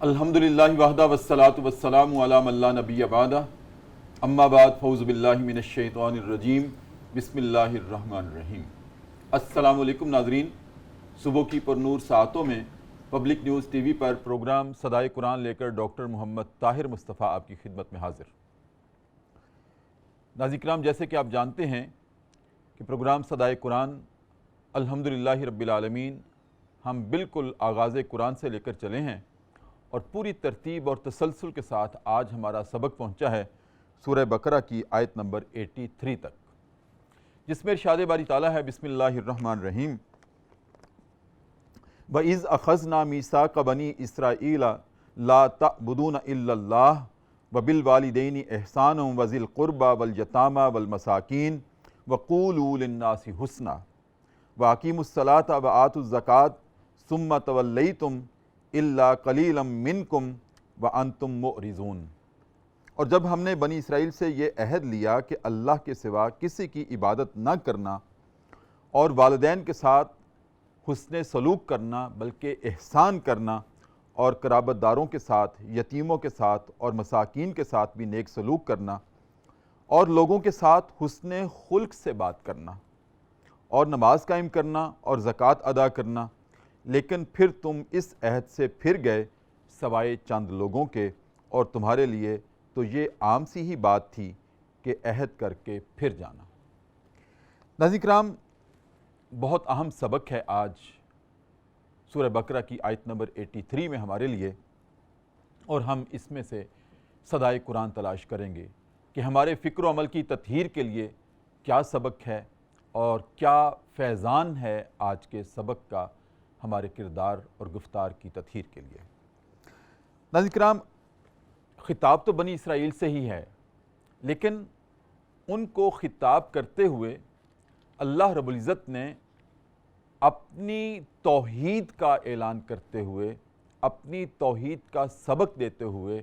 الحمدللہ وحدہ والصلاة والسلام علی من لا نبی بعدہ اما بعد فاعوذ باللہ من الشیطان الرجیم بسم اللہ الرحمن الرحیم۔ السلام علیکم ناظرین، صبح کی پرنور ساعتوں میں پبلک نیوز ٹی وی پر پروگرام صدائے قرآن لے کر ڈاکٹر محمد طاہر مصطفیٰ آپ کی خدمت میں حاضر۔ ناظرین کرام، جیسے کہ آپ جانتے ہیں کہ پروگرام صدائے قرآن الحمدللہ رب العالمین ہم بالکل آغاز قرآن سے لے کر چلے ہیں اور پوری ترتیب اور تسلسل کے ساتھ آج ہمارا سبق پہنچا ہے سورہ بقرہ کی آیت نمبر 83 تک، جس میں ارشاد باری تعالیٰ ہے بسم اللہ الرحمن الرحیم۔ وَإِذْ أَخَذْنَا مِيثَاقَ بَنِي إِسْرَائِيلَ لَا تَعْبُدُونَ إِلَّا اللَّهَ وَبِالْوَالِدَيْنِ إِحْسَانًا وَذِي الْقُرْبَى وَالْيَتَامَى وَالْمَسَاكِينِ وَقُولُوا لِلنَّاسِ حُسْنًا وَأَقِيمُوا الصَّلَاةَ وَآتُوا الزَّكَاةَ ثُمَّ تَوَلَّيْتُمْ إِلَّا قَلِيلًا مِّنْكُمْ وَأَنْتُمْ مُعْرِضُونَ۔ اور جب ہم نے بنی اسرائیل سے یہ عہد لیا کہ اللہ کے سوا کسی کی عبادت نہ کرنا اور والدین کے ساتھ حسن سلوک کرنا بلکہ احسان کرنا اور قرابت داروں کے ساتھ، یتیموں کے ساتھ اور مساکین کے ساتھ بھی نیک سلوک کرنا اور لوگوں کے ساتھ حسن خلق سے بات کرنا اور نماز قائم کرنا اور زکوٰۃ ادا کرنا، لیکن پھر تم اس عہد سے پھر گئے سوائے چند لوگوں کے، اور تمہارے لیے تو یہ عام سی ہی بات تھی کہ عہد کر کے پھر جانا۔ ناظرین کرام، بہت اہم سبق ہے آج سورہ بقرہ کی آیت نمبر 83 میں ہمارے لیے، اور ہم اس میں سے صدائے قرآن تلاش کریں گے کہ ہمارے فکر و عمل کی تطہیر کے لیے کیا سبق ہے اور کیا فیضان ہے آج کے سبق کا ہمارے کردار اور گفتار کی تطہیر کے لیے۔ ناظرین کرام، خطاب تو بنی اسرائیل سے ہی ہے، لیکن ان کو خطاب کرتے ہوئے اللہ رب العزت نے اپنی توحید کا اعلان کرتے ہوئے، اپنی توحید کا سبق دیتے ہوئے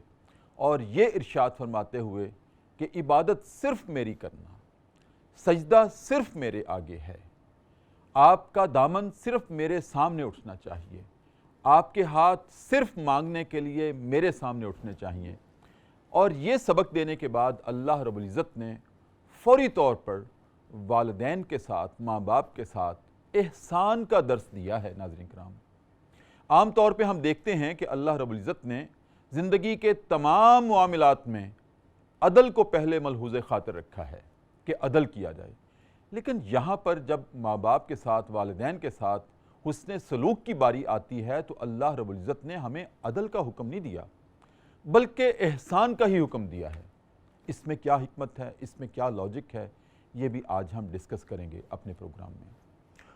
اور یہ ارشاد فرماتے ہوئے کہ عبادت صرف میری کرنا، سجدہ صرف میرے آگے ہے، آپ کا دامن صرف میرے سامنے اٹھنا چاہیے، آپ کے ہاتھ صرف مانگنے کے لیے میرے سامنے اٹھنے چاہیے۔ اور یہ سبق دینے کے بعد اللہ رب العزت نے فوری طور پر والدین کے ساتھ، ماں باپ کے ساتھ احسان کا درس دیا ہے۔ ناظرین کرام، عام طور پہ ہم دیکھتے ہیں کہ اللہ رب العزت نے زندگی کے تمام معاملات میں عدل کو پہلے ملحوظ خاطر رکھا ہے کہ عدل کیا جائے، لیکن یہاں پر جب ماں باپ کے ساتھ، والدین کے ساتھ حسن سلوک کی باری آتی ہے تو اللہ رب العزت نے ہمیں عدل کا حکم نہیں دیا بلکہ احسان کا ہی حکم دیا ہے۔ اس میں کیا حکمت ہے، اس میں کیا لاجک ہے، یہ بھی آج ہم ڈسکس کریں گے اپنے پروگرام میں۔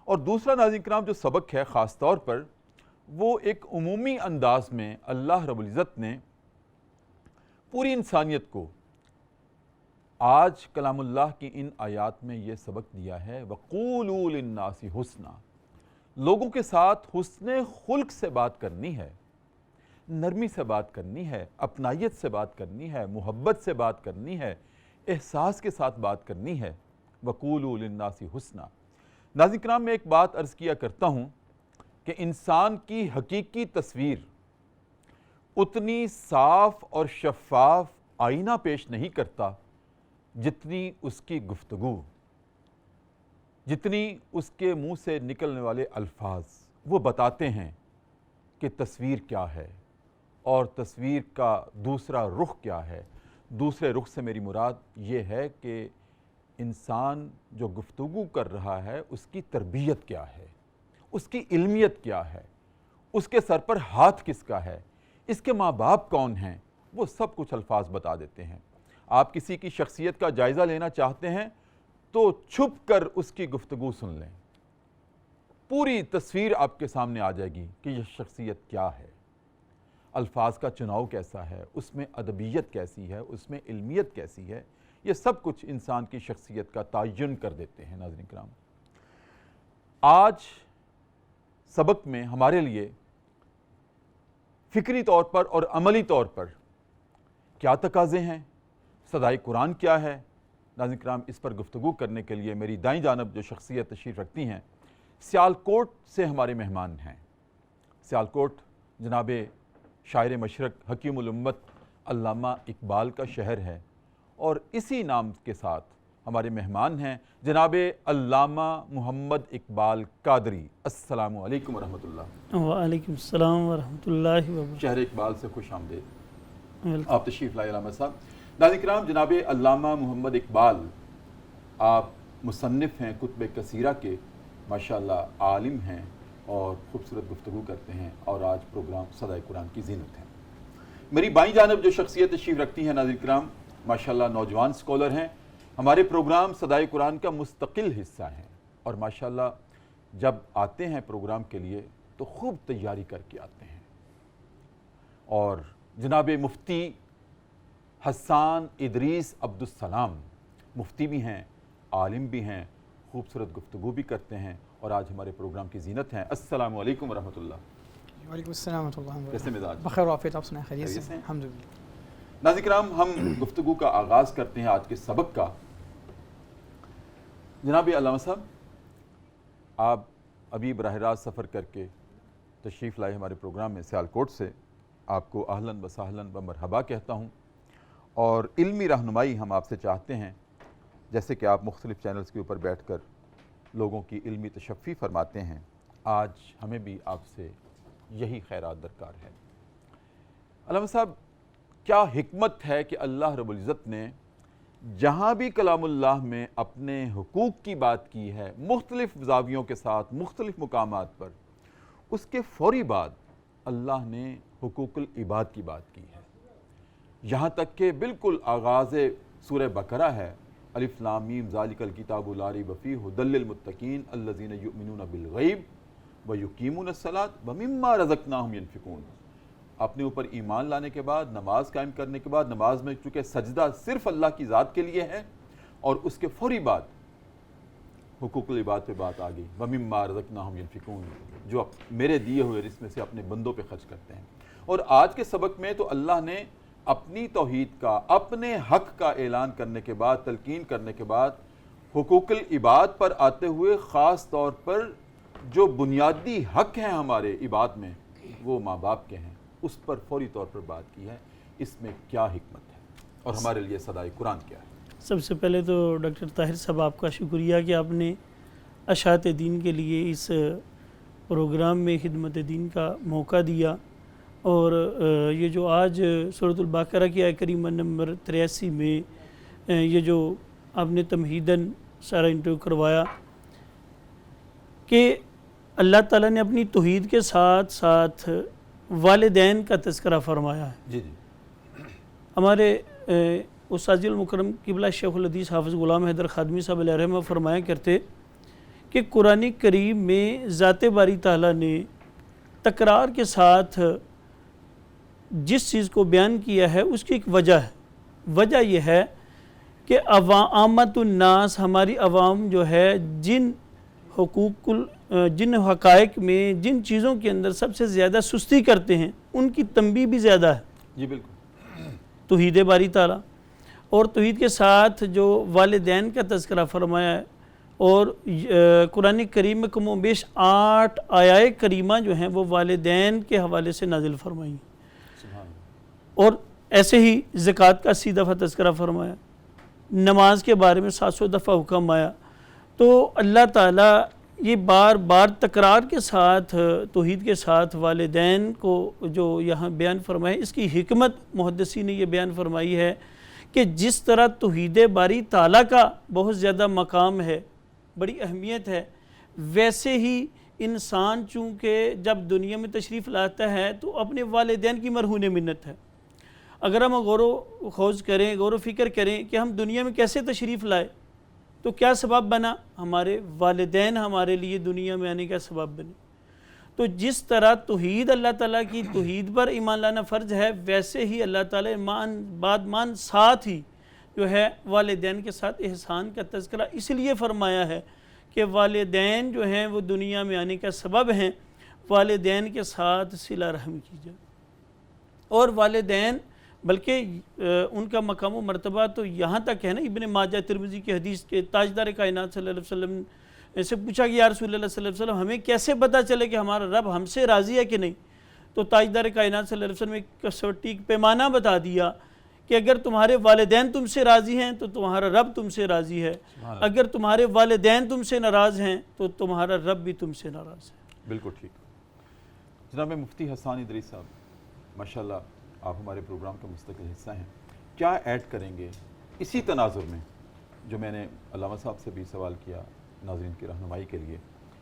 اور دوسرا ناظرین کرام جو سبق ہے خاص طور پر، وہ ایک عمومی انداز میں اللہ رب العزت نے پوری انسانیت کو آج کلام اللہ کی ان آیات میں یہ سبق دیا ہے وَقُولُوا لِلنَّاسِ حُسْنًا۔ لوگوں کے ساتھ حسن خلق سے بات کرنی ہے، نرمی سے بات کرنی ہے، اپنائیت سے بات کرنی ہے، محبت سے بات کرنی ہے، احساس کے ساتھ بات کرنی ہے۔ وَقُولُوا لِلنَّاسِ حُسْنًا۔ ناظرین کرام، میں ایک بات عرض کیا کرتا ہوں کہ انسان کی حقیقی تصویر اتنی صاف اور شفاف آئینہ پیش نہیں کرتا جتنی اس کی گفتگو، جتنی اس کے منہ سے نکلنے والے الفاظ وہ بتاتے ہیں کہ تصویر کیا ہے اور تصویر کا دوسرا رخ کیا ہے۔ دوسرے رخ سے میری مراد یہ ہے کہ انسان جو گفتگو کر رہا ہے اس کی تربیت کیا ہے، اس کی علمیت کیا ہے، اس کے سر پر ہاتھ کس کا ہے، اس کے ماں باپ کون ہیں، وہ سب کچھ الفاظ بتا دیتے ہیں۔ آپ کسی کی شخصیت کا جائزہ لینا چاہتے ہیں تو چھپ کر اس کی گفتگو سن لیں، پوری تصویر آپ کے سامنے آ جائے گی کہ یہ شخصیت کیا ہے، الفاظ کا چناؤ کیسا ہے، اس میں ادبیت کیسی ہے، اس میں علمیت کیسی ہے، یہ سب کچھ انسان کی شخصیت کا تعین کر دیتے ہیں۔ ناظرین کرام، آج سبق میں ہمارے لیے فکری طور پر اور عملی طور پر کیا تقاضے ہیں، صدائے قرآن کیا ہے۔ ناظرین کرام، اس پر گفتگو کرنے کے لیے میری دائیں جانب جو شخصیت تشریف رکھتی ہیں، سیالکوٹ سے ہمارے مہمان ہیں۔ سیالکوٹ جناب شاعر مشرق حکیم الامت علامہ اقبال کا شہر ہے، اور اسی نام کے ساتھ ہمارے مہمان ہیں جناب علامہ محمد اقبال قادری۔ السلام علیکم ورحمۃ اللہ۔ وعلیکم السلام ورحمۃ اللہ وبرکاتہ۔ شہر اقبال سے خوش آمدید، آپ تشریف لائے علامہ صاحب۔ ناظرین کرام، جناب علامہ محمد اقبال آپ مصنف ہیں کتب کثیرہ کے، ماشاءاللہ عالم ہیں اور خوبصورت گفتگو کرتے ہیں، اور آج پروگرام صدائے قرآن کی زینت ہے۔ میری بائیں جانب جو شخصیت تشریف رکھتی ہیں ناظرین کرام، ماشاءاللہ نوجوان سکولر ہیں، ہمارے پروگرام صدائے قرآن کا مستقل حصہ ہیں، اور ماشاءاللہ جب آتے ہیں پروگرام کے لیے تو خوب تیاری کر کے آتے ہیں۔ اور جناب مفتی حسان ادریس عبدالسلام مفتی بھی ہیں، عالم بھی ہیں، خوبصورت گفتگو بھی کرتے ہیں، اور آج ہمارے پروگرام کی زینت ہیں۔ السلام علیکم ورحمۃ اللہ۔ وعلیکم السلام ورحمۃ اللہ کیسے مزاج؟ بخیر وعافیت، آپ سنائیں خیریت خیریت سے؟ سے؟ الحمدللہ۔ ناظرین کرام، ہم گفتگو کا آغاز کرتے ہیں آج کے سبق کا۔ جناب علامہ صاحب، آپ ابھی براہ راست سفر کر کے تشریف لائے ہمارے پروگرام میں سیالکوٹ سے، آپ کو اہلاً و سہلاً و مرحبا کہتا ہوں، اور علمی رہنمائی ہم آپ سے چاہتے ہیں، جیسے کہ آپ مختلف چینلز کے اوپر بیٹھ کر لوگوں کی علمی تشفی فرماتے ہیں، آج ہمیں بھی آپ سے یہی خیرات درکار ہے۔ علامہ صاحب، کیا حکمت ہے کہ اللہ رب العزت نے جہاں بھی کلام اللہ میں اپنے حقوق کی بات کی ہے، مختلف زاویوں کے ساتھ مختلف مقامات پر، اس کے فوری بعد اللہ نے حقوق العباد کی بات کی ہے، یہاں تک کہ بالکل آغاز سورہ بقرہ ہے، الف لام میم ذالک الکتاب لا ریب فیہ ھدی للمتقین الذین یؤمنون بالغیب ویقیمون الصلاۃ ومما رزقناہم ینفقون۔ اپنے اوپر ایمان لانے کے بعد، نماز قائم کرنے کے بعد، نماز میں چونکہ سجدہ صرف اللہ کی ذات کے لیے ہے، اور اس کے فوری بعد حقوق العباد پہ بات آ گئی، وَمِمَّا رَزَقْنَاهُمْ يُنْفِقُونَ، جو میرے دیے ہوئے رزق میں سے اپنے بندوں پہ خرچ کرتے ہیں۔ اور آج کے سبق میں تو اللہ نے اپنی توحید کا، اپنے حق کا اعلان کرنے کے بعد، تلقین کرنے کے بعد، حقوق العباد پر آتے ہوئے خاص طور پر جو بنیادی حق ہیں ہمارے عباد میں، وہ ماں باپ کے ہیں، اس پر فوری طور پر بات کی ہے۔ اس میں کیا حکمت ہے اور ہمارے لیے صدائے قرآن کیا ہے؟ سب سے پہلے تو ڈاکٹر طاہر صاحب آپ کا شکریہ کہ آپ نے اشاعت دین کے لیے اس پروگرام میں خدمت دین کا موقع دیا، اور یہ جو آج سورۃ البقرہ کی آیت کریمہ نمبر 83 میں یہ جو آپ نے تمہیداً سارا انٹرویو کروایا کہ اللہ تعالیٰ نے اپنی توحید کے ساتھ ساتھ والدین کا تذکرہ فرمایا ہے۔ جی جی، ہمارے استاذ المکرم قبلہ شیخ الحدیث حافظ غلام حیدر خادمی صاحب علیہ رحمہ فرمایا کرتے کہ قرآن کریم میں ذات باری تعالیٰ نے تکرار کے ساتھ جس چیز کو بیان کیا ہے اس کی ایک وجہ ہے۔ وجہ یہ ہے کہ عامت الناس، ہماری عوام جو ہے، جن حقائق میں، جن چیزوں کے اندر سب سے زیادہ سستی کرتے ہیں، ان کی تنبیہ بھی زیادہ ہے۔ جی بالکل، توحید باری تعالیٰ اور توحید کے ساتھ جو والدین کا تذکرہ فرمایا ہے، اور قرآن کریم میں کم و بیش 8 آیات کریمہ جو ہیں وہ والدین کے حوالے سے نازل فرمائی، اور ایسے ہی زکوٰۃ کا 80 دفعہ تذکرہ فرمایا، نماز کے بارے میں 700 دفعہ حکم آیا۔ تو اللہ تعالیٰ یہ بار بار تکرار کے ساتھ توحید کے ساتھ والدین کو جو یہاں بیان فرمائے، اس کی حکمت محدثین نے یہ بیان فرمائی ہے کہ جس طرح توحید باری تعالیٰ کا بہت زیادہ مقام ہے، بڑی اہمیت ہے، ویسے ہی انسان چونکہ جب دنیا میں تشریف لاتا ہے تو اپنے والدین کی مرہون منت ہے۔ اگر ہم غور و خوض کریں، غور و فکر کریں کہ ہم دنیا میں کیسے تشریف لائے، تو کیا سبب بنا؟ ہمارے والدین ہمارے لیے دنیا میں آنے کا سبب بنے۔ تو جس طرح توحید، اللہ تعالیٰ کی توحید پر ایمان لانا فرض ہے، ویسے ہی اللہ تعالیٰ بعد ساتھ ہی جو ہے والدین کے ساتھ احسان کا تذکرہ اس لیے فرمایا ہے کہ والدین جو ہیں وہ دنیا میں آنے کا سبب ہیں، والدین کے ساتھ صلہ رحم کی جائے۔ اور والدین بلکہ ان کا مقام و مرتبہ تو یہاں تک ہے نا، ابن ماجہ ترمذی کی حدیث کے تاجدار کائنات صلی اللہ علیہ وسلم سے پوچھا کہ یا رسول اللہ صلی اللہ علیہ وسلم، ہمیں کیسے پتہ چلے کہ ہمارا رب ہم سے راضی ہے کہ نہیں؟ تو تاجدار کائنات صلی اللہ علیہ وسلم نے ایک کسوٹی ایک پیمانہ بتا دیا کہ اگر تمہارے والدین تم سے راضی ہیں تو تمہارا رب تم سے راضی ہے، اگر تمہارے والدین تم سے ناراض ہیں تو تمہارا رب بھی تم سے ناراض ہے۔ بالکل ٹھیک۔ جناب مفتی حسان ادریس صاحب، ماشاءاللہ آپ ہمارے پروگرام کا مستقل حصہ ہیں، کیا ایڈ کریں گے اسی تناظر میں جو میں نے علامہ صاحب سے بھی سوال کیا ناظرین کی رہنمائی کے لیے،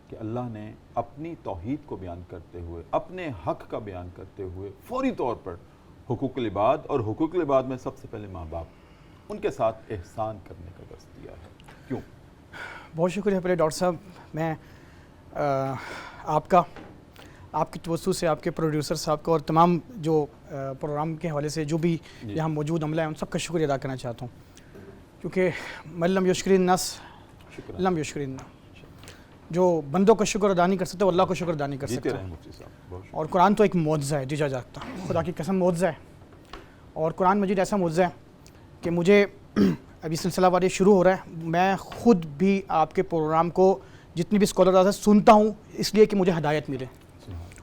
کہ اللہ نے اپنی توحید کو بیان کرتے ہوئے، اپنے حق کا بیان کرتے ہوئے فوری طور پر حقوق العباد، اور حقوق العباد میں سب سے پہلے ماں باپ، ان کے ساتھ احسان کرنے کا درس دیا ہے؟ کیوں؟ بہت شکریہ پہلے ڈاکٹر صاحب، میں آپ کی توسط سے آپ کے پروڈیوسر صاحب کا اور تمام جو پروگرام کے حوالے سے جو بھی یہاں موجود عملہ ہیں ان سب کا شکریہ ادا کرنا چاہتا ہوں، کیونکہ من لم یشکر الناس لم یشکر اللہ، جو بندوں کا شکر ادا نہیں کر سکتے وہ اللہ کو شکر ادا نہیں کر سکتے۔ اور قرآن تو ایک معجزہ ہے جیجا جاگتا، خدا کی قسم معجزہ ہے، اور قرآن مجید ایسا معجزہ ہے کہ مجھے ابھی سلسلہ واری شروع ہو رہا ہے، میں خود بھی آپ کے پروگرام کو جتنی بھی اسکالر سنتا ہوں اس لیے کہ مجھے ہدایت ملے،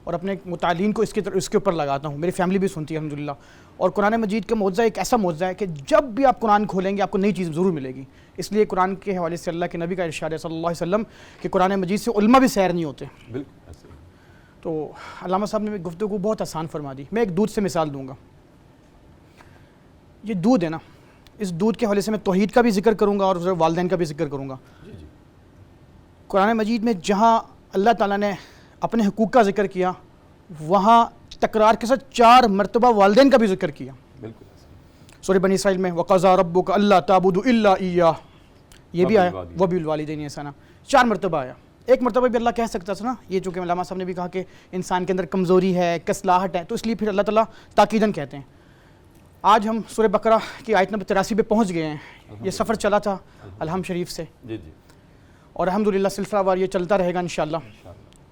اور اپنے مطالعین کو اس کے اوپر لگاتا ہوں، میری فیملی بھی سنتی ہے الحمدللہ۔ اور قرآن مجید کا معجزہ ایک ایسا معجزہ ہے کہ جب بھی آپ قرآن کھولیں گے آپ کو نئی چیز ضرور ملے گی، اس لیے قرآن کے حوالے سے اللہ کے نبی کا ارشاد ہے صلی اللہ علیہ وسلم کہ قرآن مجید سے علماء بھی سیر نہیں ہوتے۔ تو علامہ صاحب نے گفتگو بہت آسان فرما دی، میں ایک دودھ سے مثال دوں گا۔ یہ دودھ ہے نا، اس دودھ کے حوالے سے میں توحید کا بھی ذکر کروں گا اور والدین کا بھی ذکر کروں گا۔ قرآن مجید میں جہاں اللہ تعالیٰ نے اپنے حقوق کا ذکر کیا وہاں تکرار کے ساتھ 4 مرتبہ والدین کا بھی ذکر کیا۔ سورہ بنی اسرائیل میں وَقَضَىٰ رَبُّكَ أَلَّا تَعْبُدُوا إِلَّا إِيَّاهُ، یہ بھی آیا وَبِالْوَالِدَيْنِ إِحْسَانًا، 4 مرتبہ آیا۔ ایک مرتبہ بھی اللہ کہہ سکتا تھا نا، یہ چونکہ علامہ صاحب نے بھی کہا کہ انسان کے اندر کمزوری ہے، کسلاہٹ ہے، تو اس لیے پھر اللہ تعالیٰ تاکیداً کہتے ہیں۔ آج ہم سورہ بقرہ کی آیت نمبر 83 پہ پہنچ گئے ہیں، یہ سفر چلا تھا الحم شریف سے، اور الحمدللہ سلسلہ وار یہ چلتا رہے گا انشاءاللہ،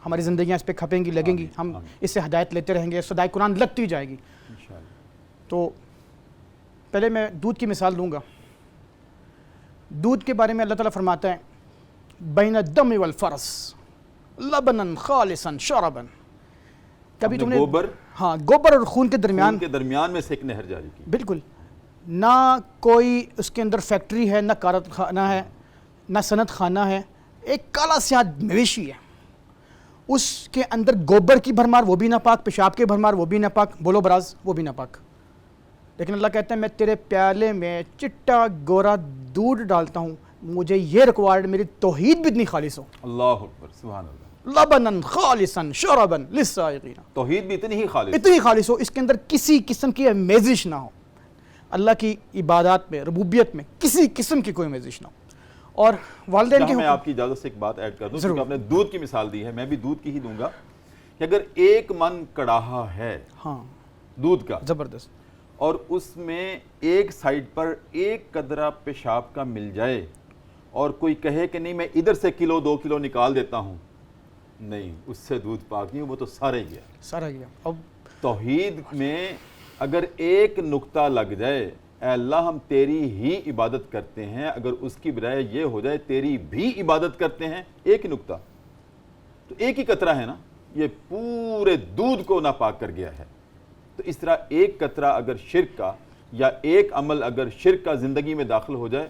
ہماری زندگیاں اس پہ کھپیں گی، لگیں گی، ہم اس سے ہدایت لیتے رہیں گے، صدائے قرآن لگتی جائے گی۔ تو پہلے میں دودھ کی مثال دوں گا۔ دودھ کے بارے میں اللہ تعالیٰ فرماتا ہے بین الدم والفرس لبنا خالصا شربا، کبھی تم نے گوبر اور خون کے درمیان میں سے ایک نہر جاری کی، بالکل، نہ کوئی اس کے اندر فیکٹری ہے، نہ کارت خانہ ہے، نہ صنعت خانہ ہے، ایک کالا سیاہ مویشی ہے، اس کے اندر گوبر کی بھرمار وہ بھی ناپاک، پیشاب کی بھرمار وہ بھی ناپاک، بولو براز وہ بھی ناپاک، لیکن اللہ کہتا ہے میں تیرے پیالے میں چٹا گورا دودھ ڈالتا ہوں، مجھے یہ ریکوائرڈ میری توحید بھی اتنی خالص ہو۔ اللہ اکبر، سبحان اللہ۔ لبنا خالصا شربا للسائقین، توحید بھی اتنی ہی خالص ہو، اس کے اندر کسی قسم کی میزش نہ ہو، اللہ کی عبادات میں، ربوبیت میں کسی قسم کی کوئی میزش نہ ہو۔ اور والدین کے میں آپ کی اجازت سے ایک بات ایڈ کر دوں، کیونکہ آپ نے دودھ کی مثال دی ہے، میں بھی دودھ کی ہی دوں گا، کہ اگر 1 من کڑاہا ہے دودھ کا زبردست، اور اس میں ایک سائیڈ پر 1 قطرہ پیشاب کا مل جائے اور کوئی کہے کہ نہیں میں ادھر سے 1-2 کلو نکال دیتا ہوں، نہیں، اس سے دودھ پاک نہیں، وہ تو سارا گیا۔ اب توحید میں اگر ایک نقطہ لگ جائے، اے اللہ ہم تیری ہی عبادت کرتے ہیں، اگر اس کی بجائے یہ ہو جائے تیری بھی عبادت کرتے ہیں، ایک ہی نقطہ، تو ایک ہی قطرہ ہے نا، یہ پورے دودھ کو ناپاک کر گیا ہے۔ تو اس طرح ایک قطرہ اگر شرک کا یا ایک عمل اگر شرک کا زندگی میں داخل ہو جائے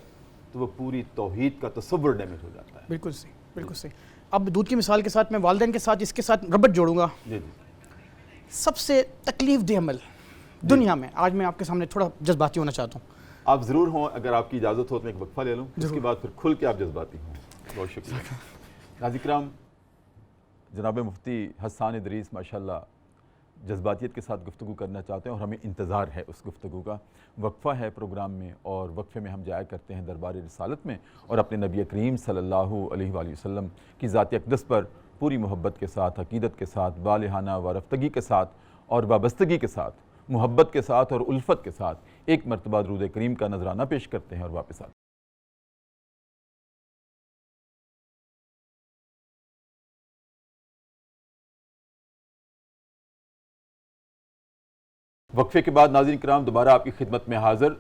تو وہ پوری توحید کا تصور ڈیمیج ہو جاتا ہے۔ بالکل صحیح، بالکل صحیح۔ اب دودھ کی مثال کے ساتھ میں والدین کے ساتھ اس کے ساتھ ربط جوڑوں گا۔ سب سے تکلیف دہ عمل دنیا میں، آج میں آپ کے سامنے تھوڑا جذباتی ہونا چاہتا ہوں، آپ ضرور ہوں، اگر آپ کی اجازت ہو تو میں ایک وقفہ لے لوں، اس کے بعد پھر کھل کے آپ جذباتی ہوں۔ بہت شکریہ۔ ناظرین کرام، جناب مفتی حسان ادریس ماشاءاللہ جذباتیت کے ساتھ گفتگو کرنا چاہتے ہیں اور ہمیں انتظار ہے اس گفتگو کا۔ وقفہ ہے پروگرام میں، اور وقفے میں ہم جایا کرتے ہیں دربار رسالت میں اور اپنے نبی کریم صلی اللہ علیہ وآلہ وسلم کی ذات اقدس پر پوری محبت کے ساتھ، عقیدت کے ساتھ، بالہانہ وارفتگی کے ساتھ اور وابستگی کے ساتھ، محبت کے ساتھ اور الفت کے ساتھ ایک مرتبہ درود کریم کا نذرانہ پیش کرتے ہیں اور واپس آتے ہیں۔ وقفے کے بعد ناظرین کرام دوبارہ آپ کی خدمت میں حاضر،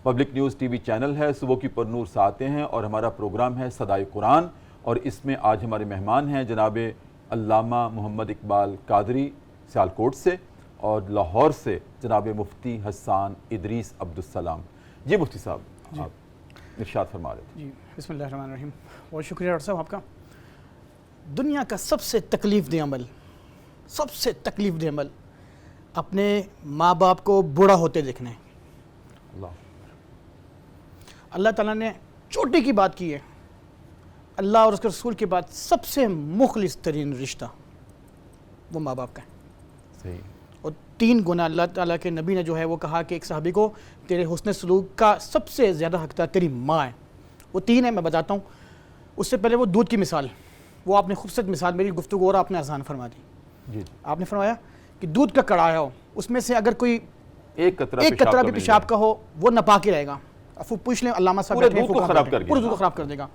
public news T V channel ہے، صبح کی پرنور سے آتے ہیں اور ہمارا پروگرام ہے صدائے قرآن، اور اس میں آج ہمارے مہمان ہیں جناب علامہ محمد اقبال قادری سیالکوٹ سے، اور لاہور سے جناب مفتی حسان ادریس عبدالسلام۔ جی مفتی صاحب، آپ ارشاد فرما رہے تھے۔ جی بسم اللہ الرحمن الرحیم، بہت شکریہ ڈاکٹر صاحب آپ کا۔ دنیا کا سب سے تکلیف دہ عمل، سب سے تکلیف دہ عمل اپنے ماں باپ کو بوڑھا ہوتے دیکھنا ہے۔ اللہ تعالیٰ نے چھوٹی کی بات کی ہے، اللہ اور اس کے رسول کے بعد سب سے مخلص ترین رشتہ وہ ماں باپ کا ہے۔ صحیح۔ اور 3 گنا اللہ تعالیٰ کے نبی نے جو ہے وہ کہا کہ ایک صحابی کو تیرے حسن سلوک کا سب سے زیادہ حقدار تیری ماں ہے۔ وہ 3 ہیں، میں بتاتا ہوں۔ اس سے پہلے وہ دودھ کی مثال، وہ آپ نے خوبصورت مثال میری گفتگو اور آپ نے آسان فرما دی۔ جی آپ نے فرمایا کہ دودھ کا کڑایا ہو، اس میں سے اگر کوئی ایک قطرہ بھی پیشاب کا ہو وہ ناپاک ہی رہے گا۔ افو پوچھ لیں علامہ صاحب پورے دودھ کو خراب کر دے گا، پورے دودھ کو خراب کر دے گا۔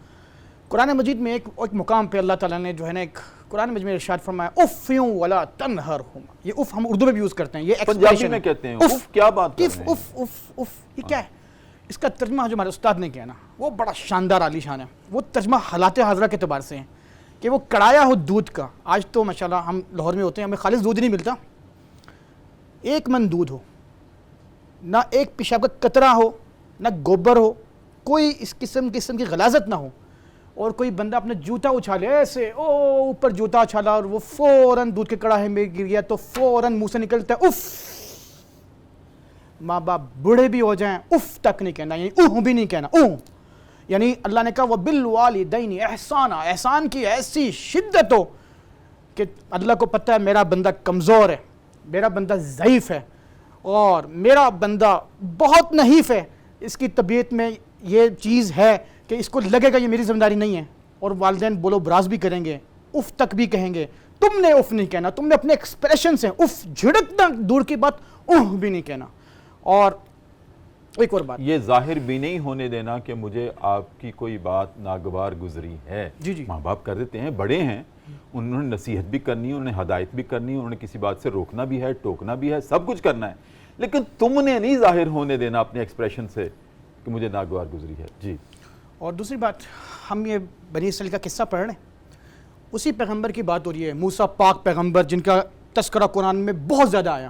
قرآن مجید میں ایک مقام پہ اللہ تعالیٰ نے جو ہے نا ایک قرآن مجید میں ارشاد فرمایا اف ولا تنہرہما۔ یہ اف ہم اردو میں بھی یوز کرتے ہیں، یہ پنجابی میں کہتے ہیں اف۔ کیا بات کر رہے ہیں؟ اف اف اف یہ کیا ہے؟ اس کا ترجمہ جو ہمارے استاد نے کیا نا وہ بڑا شاندار عالی شان ہے۔ وہ ترجمہ حالات حاضرہ کے اعتبار سے ہے کہ وہ کڑایا ہو دودھ کا۔ آج تو ماشاءاللہ ہم لاہور میں ہوتے ہیں، ہمیں خالص دودھ نہیں ملتا۔ 1 من دودھ ہو، نہ ایک پیشاب کا قطرہ ہو، نہ گوبر ہو، کوئی اس قسم کی غلاظت نہ ہو، اور کوئی بندہ اپنا جوتا اچھالے ایسے اوپر جوتا اچھالا اور وہ فوراً دودھ کے کڑاہے میں گر گیا تو فوراً منہ سے نکلتا ہے اف۔ ماں باپ بوڑھے بھی ہو جائیں اف تک نہیں کہنا، یعنی اوہ بھی نہیں کہنا۔ اوہ یعنی اللہ نے کہا وَبِالْوَالِدَيْنِ احسانا، احسان کی ایسی شدت ہو کہ اللہ کو پتہ ہے میرا بندہ کمزور ہے، میرا بندہ ضعیف ہے، اور میرا بندہ بہت نحیف ہے، اس کی طبیعت میں یہ چیز ہے کہ اس کو لگے گا یہ میری ذمہ داری نہیں ہے، اور والدین بولو براز بھی کریں گے، اف تک بھی کہیں گے۔ تم نے اف نہیں کہنا، تم نے اپنے ایکسپریشن سے اف جھڑکنا دور کی بات اوہ بھی نہیں کہنا۔ اور ایک اور بات، یہ ظاہر بھی نہیں ہونے دینا کہ مجھے آپ کی کوئی بات ناگوار گزری ہے۔ جی ماں باپ کر دیتے ہیں، بڑے ہیں، انہوں نے نصیحت بھی کرنی ہے، انہوں نے ہدایت بھی کرنی ہے، انہوں نے کسی بات سے روکنا بھی ہے، ٹوکنا بھی ہے، سب کچھ کرنا ہے، لیکن تم نے نہیں ظاہر ہونے دینا اپنے ایکسپریشن سے کہ مجھے ناگوار گزری ہے۔ جی۔ اور دوسری بات، ہم یہ بنی اسرائیل کا قصہ پڑھ رہے ہیں، اسی پیغمبر کی بات ہو رہی ہے، موسیٰ پاک پیغمبر جن کا تذکرہ قرآن میں بہت زیادہ آیا۔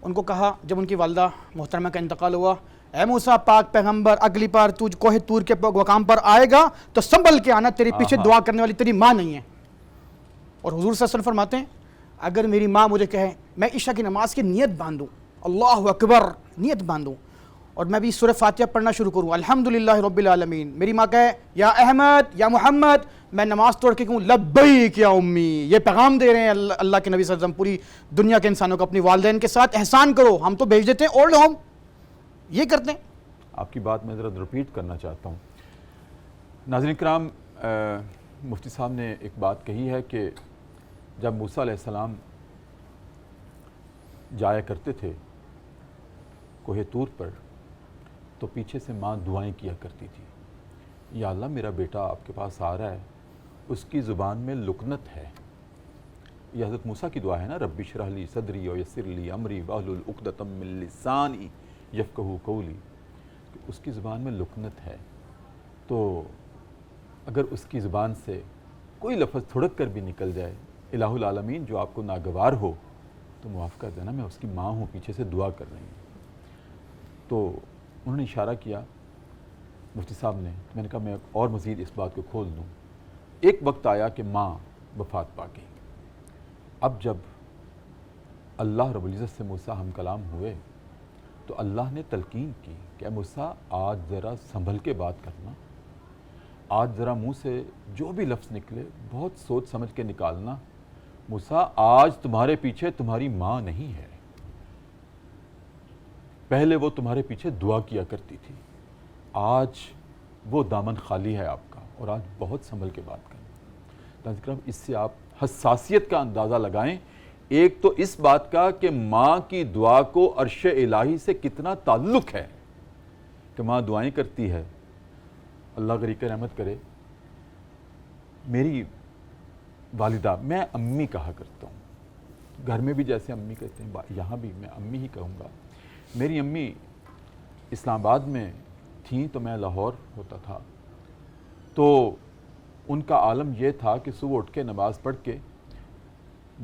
ان کو کہا جب ان کی والدہ محترمہ کا انتقال ہوا، اے موسیٰ پاک پیغمبر اگلی بار تو کوہ طور کے مقام پر آئے گا تو سنبھل کے آنا، تیرے پیچھے دعا کرنے والی تیری ماں نہیں ہے۔ اور حضور صلی اللہ علیہ وسلم فرماتے ہیں اگر میری ماں مجھے کہے میں عشاء کی نماز کی نیت باندھوں، اللہ اکبر نیت باندھوں، اور میں بھی سورہ فاتحہ پڑھنا شروع کروں الحمدللہ رب العالمین، میری ماں کہے یا احمد یا محمد، میں نماز توڑ کے کہوں لبیک یا امی، یہ پیغام دے رہے ہیں اللہ کے نبی صلی اللہ علیہ وسلم پوری دنیا کے انسانوں کو، اپنی والدین کے ساتھ احسان کرو۔ ہم تو بھیج دیتے ہیں اور ہم یہ کرتے ہیں۔ آپ کی بات میں ذرا ریپیٹ کرنا چاہتا ہوں۔ ناظرین کرام، مفتی صاحب نے ایک بات کہی ہے کہ جب موسیٰ علیہ السلام جایا کرتے تھے کوہ طور پر تو پیچھے سے ماں دعائیں کیا کرتی تھی، یا اللہ میرا بیٹا آپ کے پاس آ رہا ہے، اس کی زبان میں لکنت ہے۔ یہ حضرت موسیٰ کی دعا ہے نا، رب اشرح لی صدری ویسر لی امری واحلل عقدۃ من لسانی یفقہوا قولی، اس کی زبان میں لکنت ہے، تو اگر اس کی زبان سے کوئی لفظ تھڑک کر بھی نکل جائے، الہ العالمین جو آپ کو ناگوار ہو تو معاف کر دینا، میں اس کی ماں ہوں، پیچھے سے دعا کر رہی ہوں۔ تو انہوں نے اشارہ کیا مفتی صاحب نے، میں نے کہا میں اور مزید اس بات کو کھول دوں۔ ایک وقت آیا کہ ماں وفات پا گئی، اب جب اللہ رب العزت سے موسیٰ ہم کلام ہوئے تو اللہ نے تلقین کی کہ اے موسیٰ آج ذرا سنبھل کے بات کرنا، آج ذرا منہ سے جو بھی لفظ نکلے بہت سوچ سمجھ کے نکالنا، موسیٰ آج تمہارے پیچھے تمہاری ماں نہیں ہے، پہلے وہ تمہارے پیچھے دعا کیا کرتی تھی، آج وہ دامن خالی ہے آپ کا، اور آج بہت سنبھل کے بات کریں۔ اس سے آپ حساسیت کا اندازہ لگائیں، ایک تو اس بات کا کہ ماں کی دعا کو عرش الہی سے کتنا تعلق ہے کہ ماں دعائیں کرتی ہے۔ اللہ غریق رحمت کرے، میری والدہ، میں امی کہا کرتا ہوں، گھر میں بھی جیسے امی کہتے ہیں یہاں بھی میں امی ہی کہوں گا۔ میری امی اسلام آباد میں تھیں تو میں لاہور ہوتا تھا، تو ان کا عالم یہ تھا کہ صبح اٹھ کے نماز پڑھ کے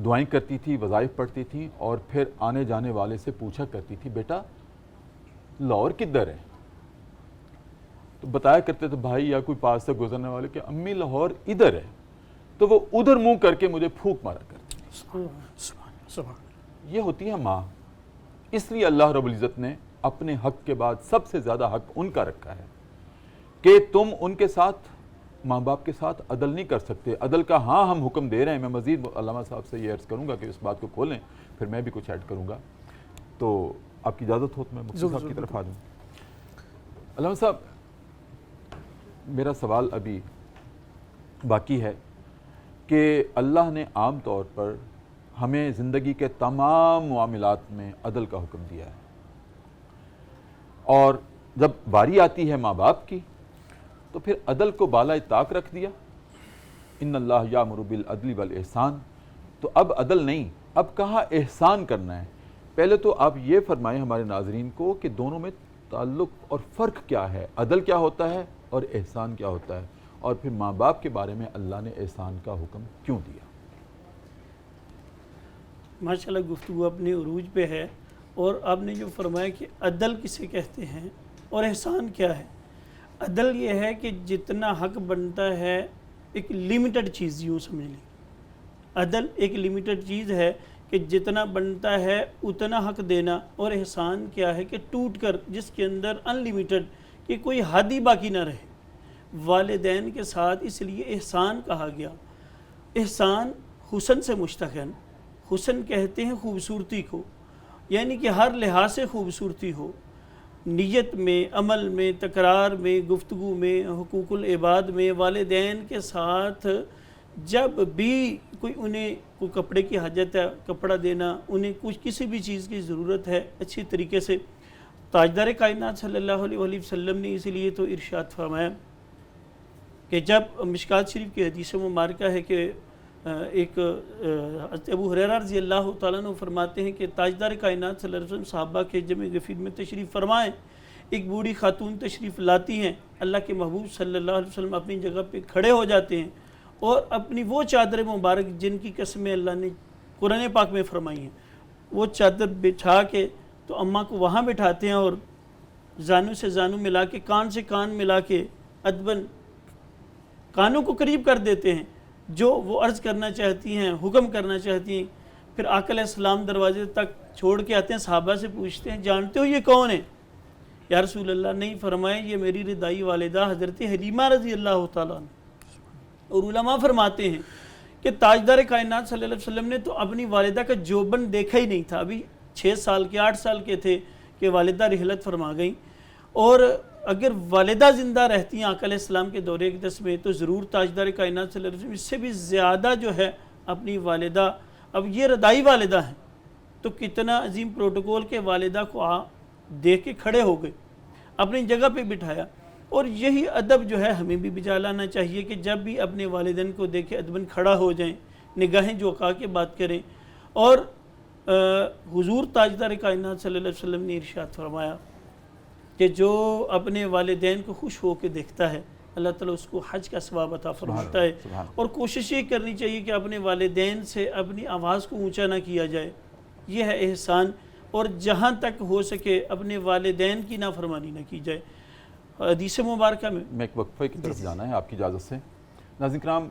دعائیں کرتی تھی، وظائف پڑھتی تھیں، اور پھر آنے جانے والے سے پوچھا کرتی تھی بیٹا لاہور کدھر ہے؟ تو بتایا کرتے تھے بھائی یا کوئی پاس سے گزرنے والے کہ امی لاہور ادھر ہے، تو وہ ادھر منہ کر کے مجھے پھونک مارا کرتی. یہ ہوتی ہے ماں. اس لیے اللہ رب العزت نے اپنے حق کے بعد سب سے زیادہ حق ان کا رکھا ہے کہ تم ان کے ساتھ، ماں باپ کے ساتھ عدل نہیں کر سکتے. عدل کا ہاں ہم حکم دے رہے ہیں. میں مزید علامہ صاحب سے یہ عرض کروں گا کہ اس بات کو کھولیں، پھر میں بھی کچھ ایڈ کروں گا. تو آپ کی اجازت ہو تو میں مفتی صاحب کی طرف آ جاؤں. علامہ صاحب میرا سوال ابھی باقی ہے کہ اللہ نے عام طور پر ہمیں زندگی کے تمام معاملات میں عدل کا حکم دیا ہے، اور جب باری آتی ہے ماں باپ کی تو پھر عدل کو بالائے طاق رکھ دیا. ان اللہ یامر بالعدل والاحسان. تو اب عدل نہیں، اب کہاں احسان کرنا ہے. پہلے تو آپ یہ فرمائیں ہمارے ناظرین کو کہ دونوں میں تعلق اور فرق کیا ہے، عدل کیا ہوتا ہے اور احسان کیا ہوتا ہے، اور پھر ماں باپ کے بارے میں اللہ نے احسان کا حکم کیوں دیا. ماشاءاللہ گفتگو اپنے عروج پہ ہے، اور آپ نے جو فرمایا کہ عدل کسے کہتے ہیں اور احسان کیا ہے. عدل یہ ہے کہ جتنا حق بنتا ہے، ایک لیمیٹڈ چیز یوں سمجھ لیں. عدل ایک لیمیٹڈ چیز ہے کہ جتنا بنتا ہے اتنا حق دینا، اور احسان کیا ہے کہ ٹوٹ کر، جس کے اندر ان لیمیٹڈ کہ کوئی حد ہی باقی نہ رہے. والدین کے ساتھ اس لیے احسان کہا گیا. احسان حسن سے مشتق ہے. حسن کہتے ہیں خوبصورتی کو، یعنی کہ ہر لحاظ سے خوبصورتی ہو، نیت میں، عمل میں، تکرار میں، گفتگو میں، حقوق العباد میں. والدین کے ساتھ جب بھی انہیں کوئی کپڑے کی حاجت ہے، کپڑا دینا، انہیں کچھ کسی بھی چیز کی ضرورت ہے، اچھی طریقے سے. تاجدار کائنات صلی اللہ علیہ وآلہ وسلم نے اسی لیے تو ارشاد فرمایا کہ جب مشکات شریف کی حدیث مبارکہ ہے کہ ایک ابو ہریرہ رضی اللہ تعالیٰ عنہ فرماتے ہیں کہ تاجدار کائنات صلی اللہ علیہ وسلم صحابہ کے جمع غفیر میں تشریف فرمائیں. ایک بوڑھی خاتون تشریف لاتی ہیں. اللہ کے محبوب صلی اللہ علیہ وسلم اپنی جگہ پہ کھڑے ہو جاتے ہیں اور اپنی وہ چادر مبارک جن کی قسمیں اللہ نے قرآن پاک میں فرمائی ہیں، وہ چادر بچھا کے تو اماں کو وہاں بٹھاتے ہیں، اور زانو سے زانو ملا کے، کان سے کان ملا کے ادباً کانوں کو قریب کر دیتے ہیں جو وہ عرض کرنا چاہتی ہیں، حکم کرنا چاہتی ہیں. پھر آقا علیہ السلام دروازے تک چھوڑ کے آتے ہیں. صحابہ سے پوچھتے ہیں جانتے ہو یہ کون ہے؟ یا رسول اللہ نہیں. فرمائے یہ میری رضائی والدہ حضرت حلیمہ رضی اللہ تعالیٰ عنہ. اور علماء فرماتے ہیں کہ تاجدار کائنات صلی اللہ علیہ وسلم نے تو اپنی والدہ کا جوبن دیکھا ہی نہیں تھا. ابھی 6 سال کے 8 سال کے تھے کہ والدہ رحلت فرما گئیں، اور اگر والدہ زندہ رہتی ہیں آقا علیہ السلام کے دور اقدس میں تو ضرور تاجدار کائنات صلی اللہ علیہ وسلم اس سے بھی زیادہ جو ہے اپنی والدہ، اب یہ رضائی والدہ ہیں تو کتنا عظیم پروٹوکول کے والدہ کو دیکھ کے کھڑے ہو گئے، اپنی جگہ پہ بٹھایا. اور یہی ادب جو ہے ہمیں بھی بجا لانا چاہیے کہ جب بھی اپنے والدین کو دیکھے ادباً کھڑا ہو جائیں، نگاہیں جھکا کے بات کریں. اور حضور تاجدار کائنات صلی اللہ علیہ وسلم نے ارشاد فرمایا کہ جو اپنے والدین کو خوش ہو کے دیکھتا ہے اللہ تعالیٰ اس کو حج کا ثواب عطا فرماتا ہے. اور کوشش یہ کرنی چاہیے کہ اپنے والدین سے اپنی آواز کو اونچا نہ کیا جائے، یہ ہے احسان. اور جہاں تک ہو سکے اپنے والدین کی نافرمانی نہ کی جائے. حدیث مبارکہ میں ایک وقفے کی طرف جانا ہے آپ کی اجازت سے. ناظرین کرام،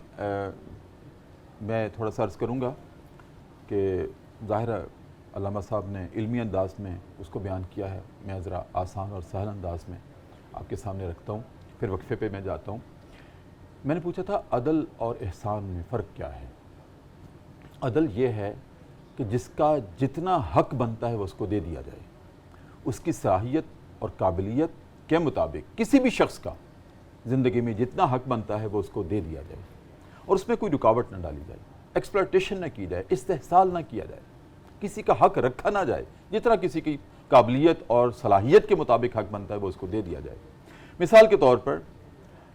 میں تھوڑا سا عرض کروں گا کہ ظاہر علامہ صاحب نے علمی انداز میں اس کو بیان کیا ہے، میں ذرا آسان اور سہل انداز میں آپ کے سامنے رکھتا ہوں، پھر وقفے پہ میں جاتا ہوں. میں نے پوچھا تھا عدل اور احسان میں فرق کیا ہے. عدل یہ ہے کہ جس کا جتنا حق بنتا ہے وہ اس کو دے دیا جائے، اس کی صلاحیت اور قابلیت کے مطابق کسی بھی شخص کا زندگی میں جتنا حق بنتا ہے وہ اس کو دے دیا جائے، اور اس میں کوئی رکاوٹ نہ ڈالی جائے، ایکسپلائٹیشن نہ کی جائے، استحصال نہ کیا جائے، کسی کا حق رکھا نہ جائے. جتنا کسی کی قابلیت اور صلاحیت کے مطابق حق بنتا ہے وہ اس کو دے دیا جائے. مثال کے طور پر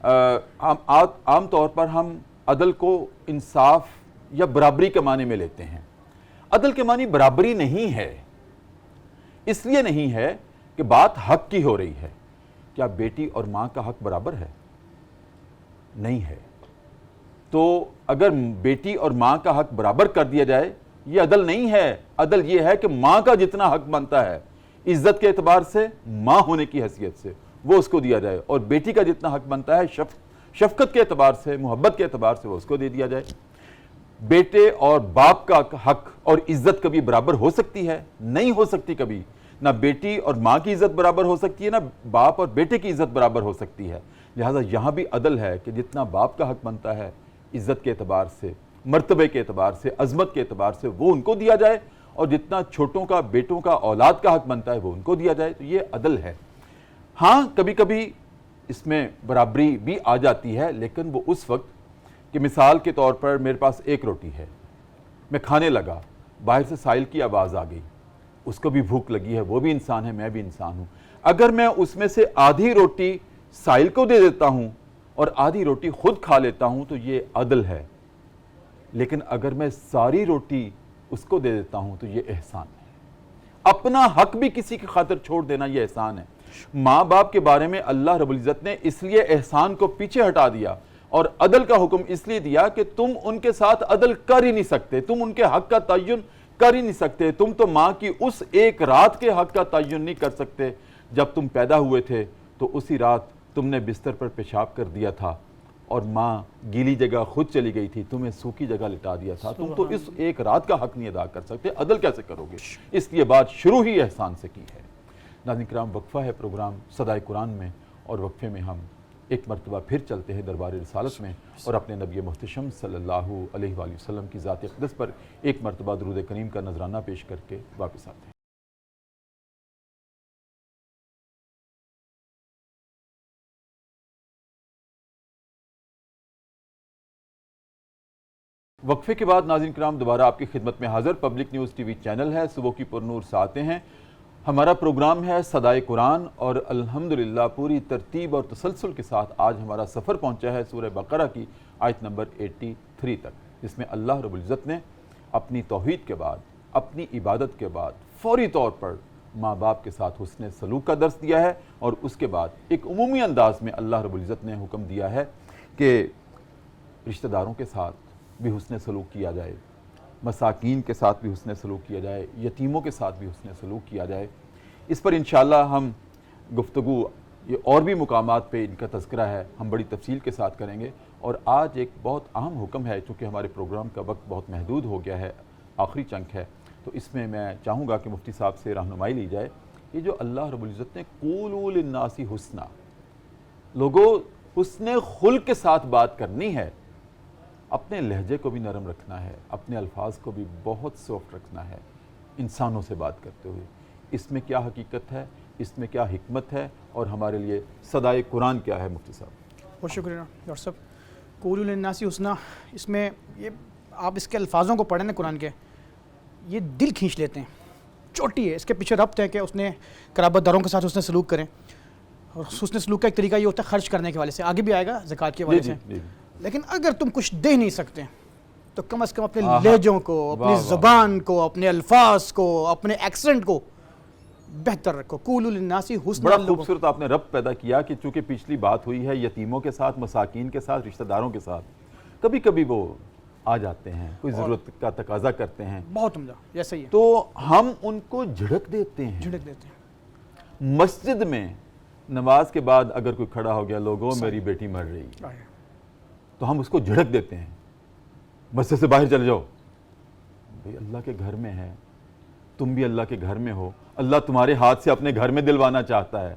عام طور پر ہم عدل کو انصاف یا برابری کے معنی میں لیتے ہیں. عدل کے معنی برابری نہیں ہے. اس لیے نہیں ہے کہ بات حق کی ہو رہی ہے. کیا بیٹی اور ماں کا حق برابر ہے؟ نہیں ہے. تو اگر بیٹی اور ماں کا حق برابر کر دیا جائے یہ عدل نہیں ہے. عدل یہ ہے کہ ماں کا جتنا حق بنتا ہے عزت کے اعتبار سے، ماں ہونے کی حیثیت سے، وہ اس کو دیا جائے، اور بیٹی کا جتنا حق بنتا ہے شفقت کے اعتبار سے، محبت کے اعتبار سے، وہ اس کو دے دیا جائے. بیٹے اور باپ کا حق اور عزت کبھی برابر ہو سکتی ہے؟ نہیں ہو سکتی کبھی. نہ بیٹی اور ماں کی عزت برابر ہو سکتی ہے، نہ باپ اور بیٹے کی عزت برابر ہو سکتی ہے. لہٰذا یہاں بھی عدل ہے کہ جتنا باپ کا حق بنتا ہے عزت کے اعتبار سے، مرتبے کے اعتبار سے، عظمت کے اعتبار سے، وہ ان کو دیا جائے، اور جتنا چھوٹوں کا، بیٹوں کا، اولاد کا حق بنتا ہے وہ ان کو دیا جائے. تو یہ عدل ہے. ہاں کبھی کبھی اس میں برابری بھی آ جاتی ہے، لیکن وہ اس وقت کہ مثال کے طور پر میرے پاس ایک روٹی ہے، میں کھانے لگا، باہر سے سائل کی آواز آ گئی، اس کو بھی بھوک لگی ہے، وہ بھی انسان ہے، میں بھی انسان ہوں. اگر میں اس میں سے آدھی روٹی سائل کو دے دیتا ہوں اور آدھی روٹی خود کھا لیتا ہوں تو یہ عدل ہے. لیکن اگر میں ساری روٹی اس کو دے دیتا ہوں تو یہ احسان ہے. اپنا حق بھی کسی کی خاطر چھوڑ دینا یہ احسان ہے. ماں باپ کے بارے میں اللہ رب العزت نے اس لیے احسان کو پیچھے ہٹا دیا اور عدل کا حکم اس لیے دیا کہ تم ان کے ساتھ عدل کر ہی نہیں سکتے، تم ان کے حق کا تعین کر ہی نہیں سکتے. تم تو ماں کی اس ایک رات کے حق کا تعین نہیں کر سکتے. جب تم پیدا ہوئے تھے تو اسی رات تم نے بستر پر پیشاب کر دیا تھا اور ماں گیلی جگہ خود چلی گئی تھی، تمہیں سوکھی جگہ لٹا دیا تھا. تم تو اس ایک رات کا حق نہیں ادا کر سکتے، عدل کیسے کرو گے؟ اس لیے بات شروع ہی احسان سے کی ہے. ناظرین کرام، وقفہ ہے پروگرام صدائے قرآن میں، اور وقفے میں ہم ایک مرتبہ پھر چلتے ہیں دربار رسالت میں اور اپنے نبی محتشم صلی اللہ علیہ وآلہ وسلم کی ذات اقدس پر ایک مرتبہ درود کریم کا نذرانہ پیش کر کے واپس آتے ہیں. وقفے کے بعد ناظرین کرام دوبارہ آپ کی خدمت میں حاضر. Public news T V channel ہے، صبح کی پرنور سے آتے ہیں. ہمارا پروگرام ہے صدائے قرآن، اور الحمدللہ پوری ترتیب اور تسلسل کے ساتھ آج ہمارا سفر پہنچا ہے سورہ بقرہ کی آیت نمبر 83 تک، جس میں اللہ رب العزت نے اپنی توحید کے بعد، اپنی عبادت کے بعد فوری طور پر ماں باپ کے ساتھ حسن سلوک کا درس دیا ہے، اور اس کے بعد ایک عمومی انداز میں اللہ رب العزت نے حکم دیا ہے کہ رشتہ داروں کے ساتھ بھی حسن سلوک کیا جائے، مساکین کے ساتھ بھی حسن سلوک کیا جائے، یتیموں کے ساتھ بھی حسن سلوک کیا جائے. اس پر انشاءاللہ ہم گفتگو، یہ اور بھی مقامات پہ ان کا تذکرہ ہے، ہم بڑی تفصیل کے ساتھ کریں گے. اور آج ایک بہت اہم حکم ہے، چونکہ ہمارے پروگرام کا وقت بہت محدود ہو گیا ہے، آخری چنک ہے، تو اس میں چاہوں گا کہ مفتی صاحب سے رہنمائی لی جائے. یہ جو اللہ رب العزت نے قولوا للناس حسنا، لوگوں حسن خلق کے ساتھ بات کرنی ہے، اپنے لہجے کو بھی نرم رکھنا ہے، اپنے الفاظ کو بھی بہت سافٹ رکھنا ہے انسانوں سے بات کرتے ہوئے. اس میں کیا حقیقت ہے، اس میں کیا حکمت ہے، اور ہمارے لیے صدائے قرآن کیا ہے مفتی صاحب؟ بہت شکریہ ڈاکٹر صاحب. قولوا للناس حسنا، اس میں یہ آپ اس کے الفاظوں کو پڑھیں نا قرآن کے، یہ دل کھینچ لیتے ہیں. چوٹی ہے، اس کے پیچھے ربط ہے کہ اس نے قرابت داروں کے ساتھ اس نے سلوک کریں. اور حسن سلوک کا ایک طریقہ یہ ہوتا ہے خرچ کرنے کے حوالے سے، آگے بھی آئے گا زکوٰۃ کے حوالے سے. لیکن اگر تم کچھ دے نہیں سکتے تو کم از کم اپنے لہجوں کو، اپنی زبان کو، اپنے الفاظ کو، اپنے ایکسنٹ کو بہتر رکھو. قولوا للناس حسنا. بڑا خوبصورت آپ نے ربط پیدا کیا کہ چونکہ پچھلی بات ہوئی ہے یتیموں کے ساتھ، مساکین کے ساتھ، رشتہ داروں کے ساتھ، کبھی کبھی وہ آ جاتے ہیں، کوئی ضرورت کا تقاضا کرتے ہیں، بہت عمدہ، ایسا ہی ہے، تو ہم ان کو جھڑک دیتے ہیں. جھڑک دیتے ہیں. مسجد میں نماز کے بعد اگر کوئی کھڑا ہو گیا، لوگوں میری بیٹی مر رہی ہے، تو ہم اس کو جھڑک دیتے ہیں، مسجد سے باہر چلے جاؤ. بھئی اللہ کے گھر میں ہے، تم بھی اللہ کے گھر میں ہو، اللہ تمہارے ہاتھ سے اپنے گھر میں دلوانا چاہتا ہے،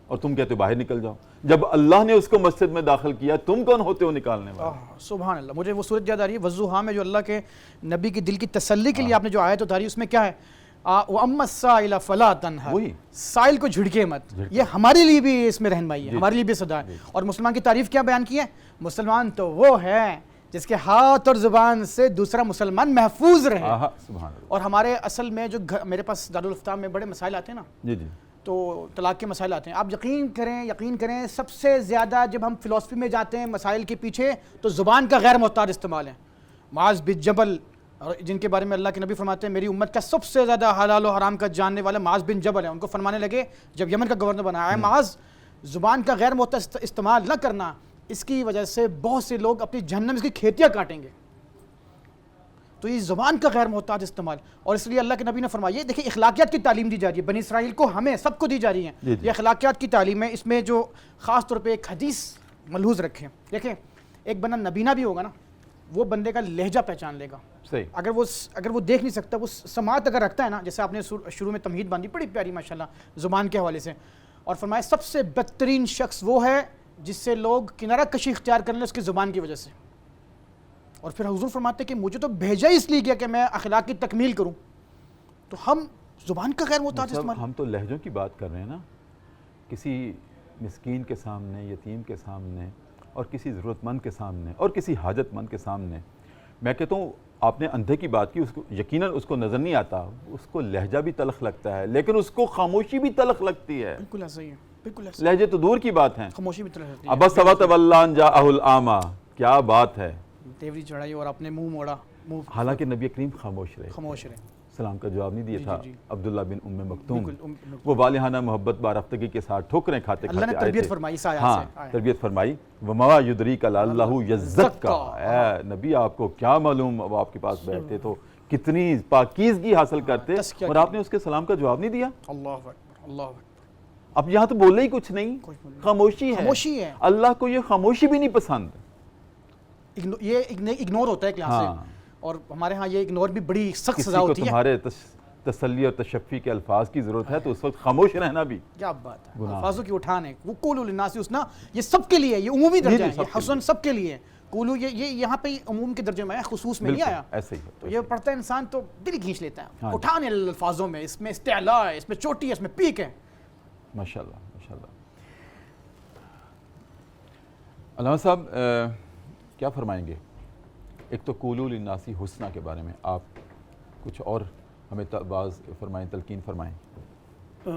اور تم کہتے ہو باہر نکل جاؤ. جب اللہ نے اس کو مسجد میں داخل کیا، تم کون ہوتے ہو نکالنے والے؟ سبحان اللہ. مجھے وہ صورت یاد آ رہی ہے وضحیٰ میں، جو اللہ کے نبی کی دل کی تسلی کے لیے آپ نے جو آیت اتاری، اس میں کیا ہے؟ وَأَمَّا السَّائِلَ فَلَا تَنْهَرْ، وہی سائل کو جھڑکے مت. یہ ہمارے لیے بھی اس میں رہنمائی ہے، ہمارے لیے بھی صدا ہے. اور مسلمان کی تعریف کیا بیان کی ہے؟ مسلمان تو وہ ہے جس کے ہاتھ اور زبان سے دوسرا مسلمان محفوظ رہے. سبحان اللہ. اور ہمارے اصل میں جو میرے پاس دارالفتاح میں بڑے مسائل آتے ہیں نا، جی جی، تو طلاق کے مسائل آتے ہیں. آپ یقین کریں سب سے زیادہ جب ہم فلسفی میں جاتے ہیں مسائل کے پیچھے، تو زبان کا غیر محتاط استعمال ہے. معاذ بن جبل، جن کے بارے میں اللہ کے نبی فرماتے ہیں میری امت کا سب سے زیادہ حلال و حرام کا جاننے والا معاذ بن جبل ہے. ان کو فرمانے لگے جب یمن کا گورنر بنایا ہے، معاذ زبان کا غیر محتاط استعمال نہ کرنا، اس کی وجہ سے بہت سے لوگ اپنی جہنم کی کھیتیاں کاٹیں گے. تو یہ زبان کا غیر محتاط استعمال، اور اس لیے اللہ کے نبی نے فرمایا، یہ دیکھیں اخلاقیات کی تعلیم دی جا رہی ہے بنی اسرائیل کو، ہمیں سب کو دی جا رہی ہیں، یہ اخلاقیات کی تعلیم ہے۔ اس میں جو خاص طور پہ ایک حدیث ملحوظ رکھیں، دیکھیں ایک بندہ نبینا بھی ہوگا نا، وہ بندے کا لہجہ پہچان لے گا، صحیح، اگر وہ دیکھ نہیں سکتا، وہ سماعت اگر رکھتا ہے نا، جیسے آپ نے شروع میں تمہید باندھی بڑی پیاری ماشاءاللہ زبان کے حوالے سے، اور فرمایا سب سے بدترین شخص وہ ہے جس سے لوگ کنارہ کشی اختیار کر لیں اس کی زبان کی وجہ سے۔ اور پھر حضور فرماتے ہیں کہ مجھے تو بھیجا اس لیے گیا کہ میں اخلاق کی تکمیل کروں، تو ہم زبان کا غیر محتاط استعمال، ہم تو لہجوں کی بات کر رہے ہیں نا، کسی مسکین کے سامنے، یتیم کے سامنے، اور کسی ضرورت مند کے سامنے، اور کسی حاجت مند کے سامنے۔ میں کہتا ہوں آپ نے اندھے کی بات کی، اس کو یقیناً اس کو نظر نہیں آتا، اس کو لہجہ بھی تلخ لگتا ہے، لیکن اس کو خاموشی بھی تلخ لگتی ہے۔ بالکل ایسا ہی ہے، بالکل ایسا، لہجے تو دور کی بات ہیں، خاموشی بھی طرح ابس وتولی ان جاءہ الاعمی، کیا بات ہے، تیوری چڑھائی اور اپنے منہ موڑا، منہ حالانکہ نبی کریم خاموش رہے، خاموش رہے، سلام کا جواب نہیں دیا تھا۔ عبداللہ بن ام مکتوم بالکل، وہ والہانہ محبت بارفتگی کے ساتھ ٹھوکریں کھاتے اللہ نے آئے تربیت تھے۔ فرمائی اس آیات سے، ہاں تربیت فرمائی، وَمَا يُدْرِيكَ لَعَلَّهُ يَزَّكَّىٰ، اے نبی آپ کو کیا معلوم، وہ آپ کے پاس بیٹھتے تو کتنی پاکیزگی حاصل کرتے، اور آپ نے اس کے سلام کا جواب نہیں دیا۔ اللہ اکبر، اللہ اکبر، اب یہاں تو بولے ہی کچھ نہیں، خاموشی ہے، خاموشی ہے، اللہ کو یہ خاموشی بھی نہیں پسند، یہ اگنور ہوتا ہے کلاس سے، اور ہمارے ہاں یہ اگنور بھی بڑی سخت کسی سزا کو ہوتی ہے۔ تمہارے تسلی اور تشفی کے الفاظ کی ضرورت ہے تو اس وقت خاموش رہنا بھی کیا بات ہے، الفاظوں کی اٹھان ہے، وہ قولوا للناس حسنا، یہ سب کے لیے، یہ عمومی درجہ ہے، یہ حسن سب کے لیے، قولوا یہ یہاں پہ عموم کے درجے میں ہے، خصوص میں نہیں آیا، ایسے ہی تو یہ پڑھتا ہے انسان تو دل کھینچ لیتا ہے، اٹھان ہے الفاظوں میں، اس میں استعلاء ہے، اس میں چوٹی ہے، اس میں پیک ہے۔ ماشاءاللہ ماشاءاللہ۔ علامہ صاحب کیا فرمائیں گے؟ ایک تو قولوا للناس حسنا کے بارے میں آپ کچھ اور ہمیں بعض فرمائیں، تلقین فرمائیں۔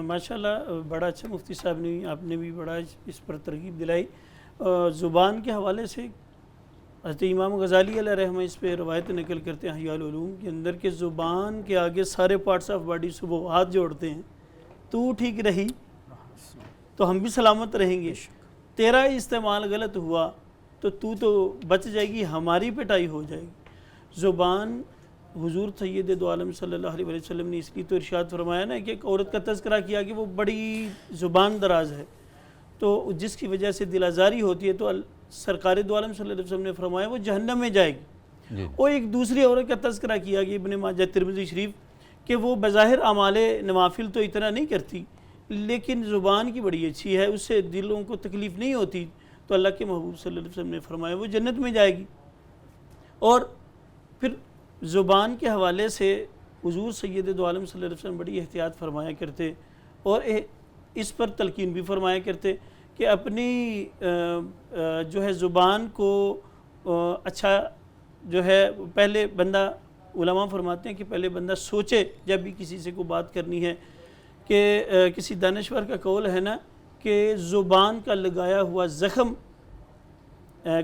ماشاءاللہ بڑا اچھا مفتی صاحب نے، آپ نے بھی بڑا اس پر ترغیب دلائی۔ زبان کے حوالے سے حضرت امام غزالی علیہ رحمہ اس پہ روایت نقل کرتے ہیں احیاء العلوم کے اندر کہ زبان کے آگے سارے پارٹس آف باڈی صبح ہاتھ جوڑتے ہیں، تو ٹھیک رہی تو ہم بھی سلامت رہیں گے، تیرا استعمال غلط ہوا تو بچ جائے گی، ہماری پٹائی ہو جائے گی۔ زبان حضور سید دو عالم صلی اللہ علیہ وسلم نے اس لیے تو ارشاد فرمایا نا کہ ایک عورت کا تذکرہ کیا کہ وہ بڑی زبان دراز ہے، تو جس کی وجہ سے دل آزاری ہوتی ہے، تو سرکار دو عالم صلی اللہ علیہ وسلم نے فرمایا وہ جہنم میں جائے گی۔ اور ایک دوسری عورت کا تذکرہ کیا کہ ابن ماجہ ترمذی شریف کہ وہ بظاہر اعمال نوافل تو اتنا نہیں کرتی لیکن زبان کی بڑی اچھی ہے، اس سے دلوں کو تکلیف نہیں ہوتی، تو اللہ کے محبوب صلی اللہ علیہ وسلم نے فرمایا وہ جنت میں جائے گی۔ اور پھر زبان کے حوالے سے حضور سید دو عالم صلی اللہ علیہ وسلم بڑی احتیاط فرمایا کرتے، اور اس پر تلقین بھی فرمایا کرتے کہ اپنی جو ہے زبان کو اچھا جو ہے پہلے بندہ، علماء فرماتے ہیں کہ پہلے بندہ سوچے جب بھی کسی سے کوئی بات کرنی ہے، کہ کسی دانشور کا قول ہے نا کہ زبان کا لگایا ہوا زخم،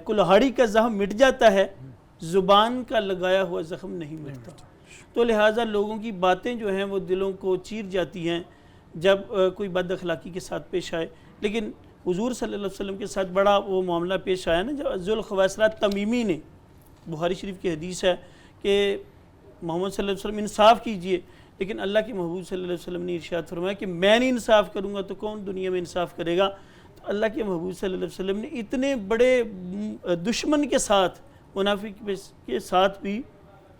کلہاڑی کا زخم مٹ جاتا ہے، زبان کا لگایا ہوا زخم نہیں مٹتا، تو لہٰذا لوگوں کی باتیں جو ہیں وہ دلوں کو چیر جاتی ہیں جب کوئی بد اخلاقی کے ساتھ پیش آئے۔ لیکن حضور صلی اللہ علیہ وسلم کے ساتھ بڑا وہ معاملہ پیش آیا نا جب ذوالخویصرہ تمیمی نے، بخاری شریف کی حدیث ہے کہ محمد صلی اللہ علیہ وسلم انصاف کیجئے، لیکن اللہ کے محبوب صلی اللہ علیہ وسلم نے ارشاد فرمایا کہ میں نہیں انصاف کروں گا تو کون دنیا میں انصاف کرے گا۔ تو اللہ کے محبوب صلی اللہ علیہ وسلم نے اتنے بڑے دشمن کے ساتھ، منافق کے ساتھ بھی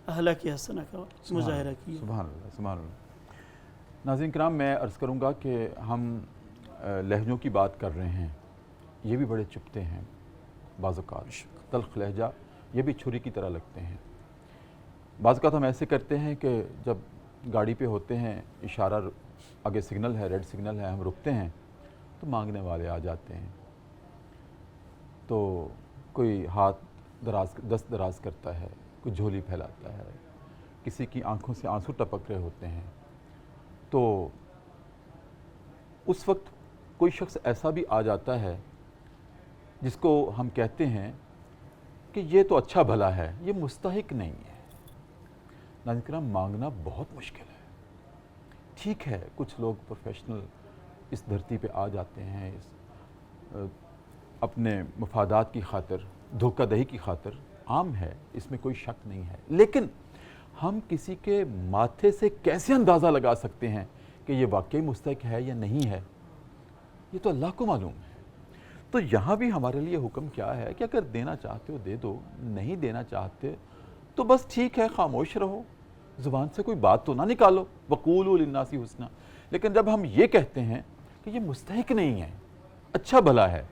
اخلاق حسنہ کا مظاہرہ کیا۔ سبحان اللہ سبحان اللہ۔ ناظرین کرام، میں عرض کروں گا کہ ہم لہجوں کی بات کر رہے ہیں، یہ بھی بڑے چپتے ہیں، بعض اوقات تلخ لہجہ یہ بھی چھری کی طرح لگتے ہیں۔ بعض اوقات ہم ایسے کرتے ہیں کہ جب گاڑی پہ ہوتے ہیں، اشارہ آگے سگنل ہے، ریڈ سگنل ہے، ہم رکتے ہیں تو مانگنے والے آ جاتے ہیں، تو کوئی ہاتھ دست دراز کرتا ہے، کوئی جھولی پھیلاتا ہے، کسی کی آنکھوں سے آنسو ٹپک رہے ہوتے ہیں، تو اس وقت کوئی شخص ایسا بھی آ جاتا ہے جس کو ہم کہتے ہیں کہ یہ تو اچھا بھلا ہے، یہ مستحق نہیں ہے۔ ناظرین کرام، مانگنا بہت مشکل ہے۔ ٹھیک ہے کچھ لوگ پروفیشنل اس دھرتی پہ آ جاتے ہیں، اپنے مفادات کی خاطر، دھوکہ دہی کی خاطر، عام ہے، اس میں کوئی شک نہیں ہے، لیکن ہم کسی کے ماتھے سے کیسے اندازہ لگا سکتے ہیں کہ یہ واقعی مستحق ہے یا نہیں ہے؟ یہ تو اللہ کو معلوم ہے۔ تو یہاں بھی ہمارے لیے حکم کیا ہے کہ اگر دینا چاہتے ہو دے دو، نہیں دینا چاہتے تو بس ٹھیک ہے، خاموش رہو، زبان سے کوئی بات تو نہ نکالو، وَقُولُوا لِلنَّاسِ حُسْنًا۔ لیکن جب ہم یہ کہتے ہیں کہ یہ مستحق نہیں ہے، اچھا بھلا ہے،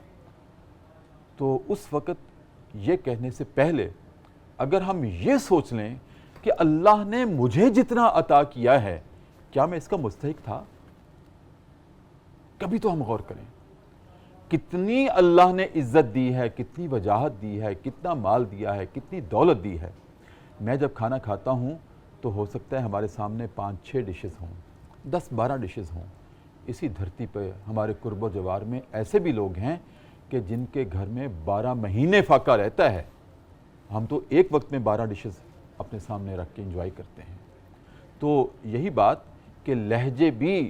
تو اس وقت یہ کہنے سے پہلے اگر ہم یہ سوچ لیں کہ اللہ نے مجھے جتنا عطا کیا ہے کیا میں اس کا مستحق تھا؟ کبھی تو ہم غور کریں، کتنی اللہ نے عزت دی ہے، کتنی وجاہت دی ہے، کتنا مال دیا ہے، کتنی دولت دی ہے۔ میں جب کھانا کھاتا ہوں تو ہو سکتا ہے ہمارے سامنے 5-6 ڈشز ہوں، 10-12 ڈشز ہوں۔ اسی دھرتی پہ ہمارے قرب و جوار میں ایسے بھی لوگ ہیں کہ جن کے گھر میں 12 مہینے فاقہ رہتا ہے۔ ہم تو ایک وقت میں 12 ڈشز اپنے سامنے رکھ کے انجوائے کرتے ہیں۔ تو یہی بات کہ لہجے بھی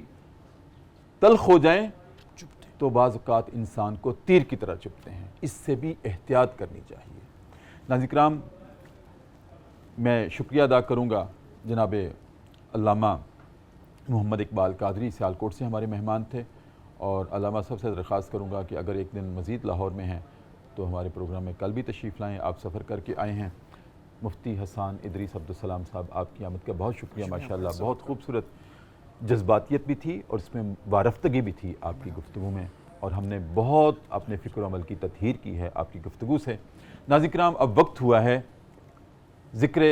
تلخ ہو جائیں تو بعض اوقات انسان کو تیر کی طرح چبھتے ہیں، اس سے بھی احتیاط کرنی چاہیے۔ ناظرین کرام، میں شکریہ ادا کروں گا جناب علامہ محمد اقبال قادری، سیالکوٹ سے ہمارے مہمان تھے، اور علامہ صاحب سے درخواست کروں گا کہ اگر ایک دن مزید لاہور میں ہیں تو ہمارے پروگرام میں کل بھی تشریف لائیں۔ آپ سفر کر کے آئے ہیں۔ مفتی حسان ادریس عبدالسلام صاحب، آپ کی آمد کا بہت شکریہ، ماشاءاللہ بہت خوبصورت جذباتیت بھی تھی اور اس میں وارفتگی بھی تھی آپ کی گفتگو میں، اور ہم نے بہت اپنے فکر و عمل کی تطہیر کی ہے آپ کی گفتگو سے۔ ناظرین کرام، اب وقت ہوا ہے ذکر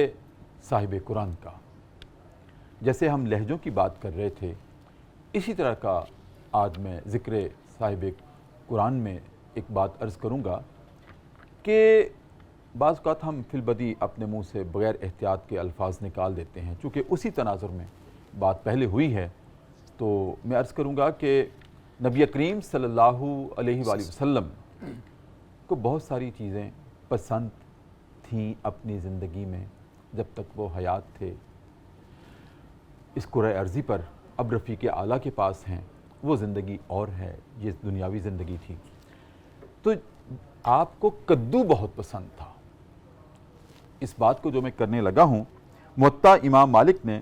صاحب قرآن کا۔ جیسے ہم لہجوں کی بات کر رہے تھے، اسی طرح کا آج میں ذکر صاحب قرآن میں ایک بات عرض کروں گا کہ بعض اوقات ہم فی البدی اپنے منہ سے بغیر احتیاط کے الفاظ نکال دیتے ہیں۔ چونکہ اسی تناظر میں بات پہلے ہوئی ہے تو میں عرض کروں گا کہ نبی کریم صلی اللہ علیہ وآلہ وسلم کو بہت ساری چیزیں پسند تھیں اپنی زندگی میں جب تک وہ حیات تھے۔ اس کرۂ ارضی پر اب رفیق اعلیٰ کے پاس ہیں، وہ زندگی اور ہے، یہ دنیاوی زندگی تھی۔ تو آپ کو کدو بہت پسند تھا۔ اس بات کو جو میں کرنے لگا ہوں، موطا امام مالک نے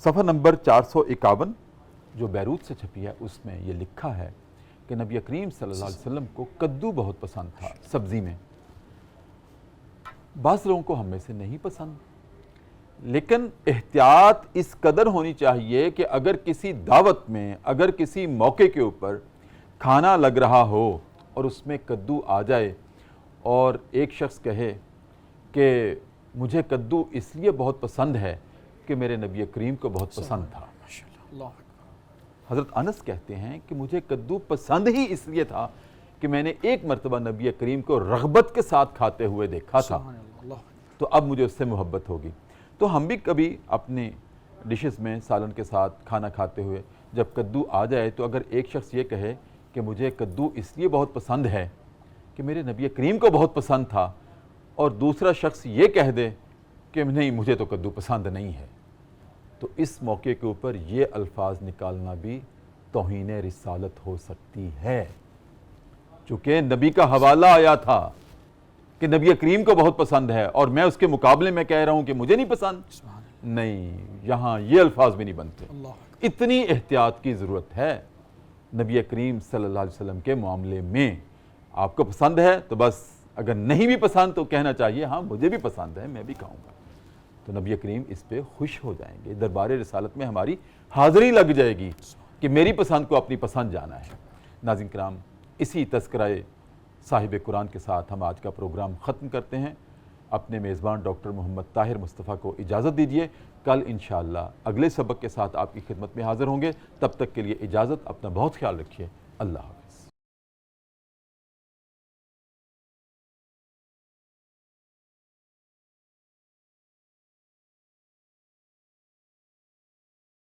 صفحہ نمبر 451 جو بیروت سے چھپی ہے، اس میں یہ لکھا ہے کہ نبی کریم صلی اللہ علیہ وسلم کو کدو بہت پسند تھا سبزی میں۔ بعض لوگوں کو ہم میں سے نہیں پسند، لیکن احتیاط اس قدر ہونی چاہیے کہ اگر کسی دعوت میں، اگر کسی موقع کے اوپر کھانا لگ رہا ہو اور اس میں کدو آ جائے اور ایک شخص کہے کہ مجھے کدو اس لیے بہت پسند ہے کہ میرے نبی کریم کو بہت پسند تھا۔ حضرت انس کہتے ہیں کہ مجھے کدو پسند ہی اس لیے تھا کہ میں نے ایک مرتبہ نبی کریم کو رغبت کے ساتھ کھاتے ہوئے دیکھا تھا، تو اب مجھے اس سے محبت ہوگی۔ تو ہم بھی کبھی اپنے ڈشز میں سالن کے ساتھ کھانا کھاتے ہوئے جب کدو آ جائے تو اگر ایک شخص یہ کہے کہ مجھے کدو اس لیے بہت پسند ہے کہ میرے نبی کریم کو بہت پسند تھا، اور دوسرا شخص یہ کہہ دے کہ نہیں مجھے تو کدو پسند نہیں ہے، تو اس موقع کے اوپر یہ الفاظ نکالنا بھی توہین رسالت ہو سکتی ہے۔ چونکہ نبی کا حوالہ آیا تھا کہ نبی کریم کو بہت پسند ہے، اور میں اس کے مقابلے میں کہہ رہا ہوں کہ مجھے نہیں پسند، نہیں، یہاں یہ الفاظ بھی نہیں بنتے۔ اتنی احتیاط کی ضرورت ہے نبی کریم صلی اللہ علیہ وسلم کے معاملے میں۔ آپ کو پسند ہے تو بس، اگر نہیں بھی پسند تو کہنا چاہیے ہاں مجھے بھی پسند ہے، میں بھی کھاؤں گا، تو نبی کریم اس پہ خوش ہو جائیں گے، دربار رسالت میں ہماری حاضری لگ جائے گی کہ میری پسند کو اپنی پسند جانا ہے۔ ناظرین کرام، اسی تذکرہ صاحب قرآن کے ساتھ ہم آج کا پروگرام ختم کرتے ہیں۔ اپنے میزبان ڈاکٹر محمد طاہر مصطفیٰ کو اجازت دیجیے، کل انشاءاللہ اگلے سبق کے ساتھ آپ کی خدمت میں حاضر ہوں گے۔ تب تک کے لیے اجازت، اپنا بہت خیال رکھیے، اللہ حافظ۔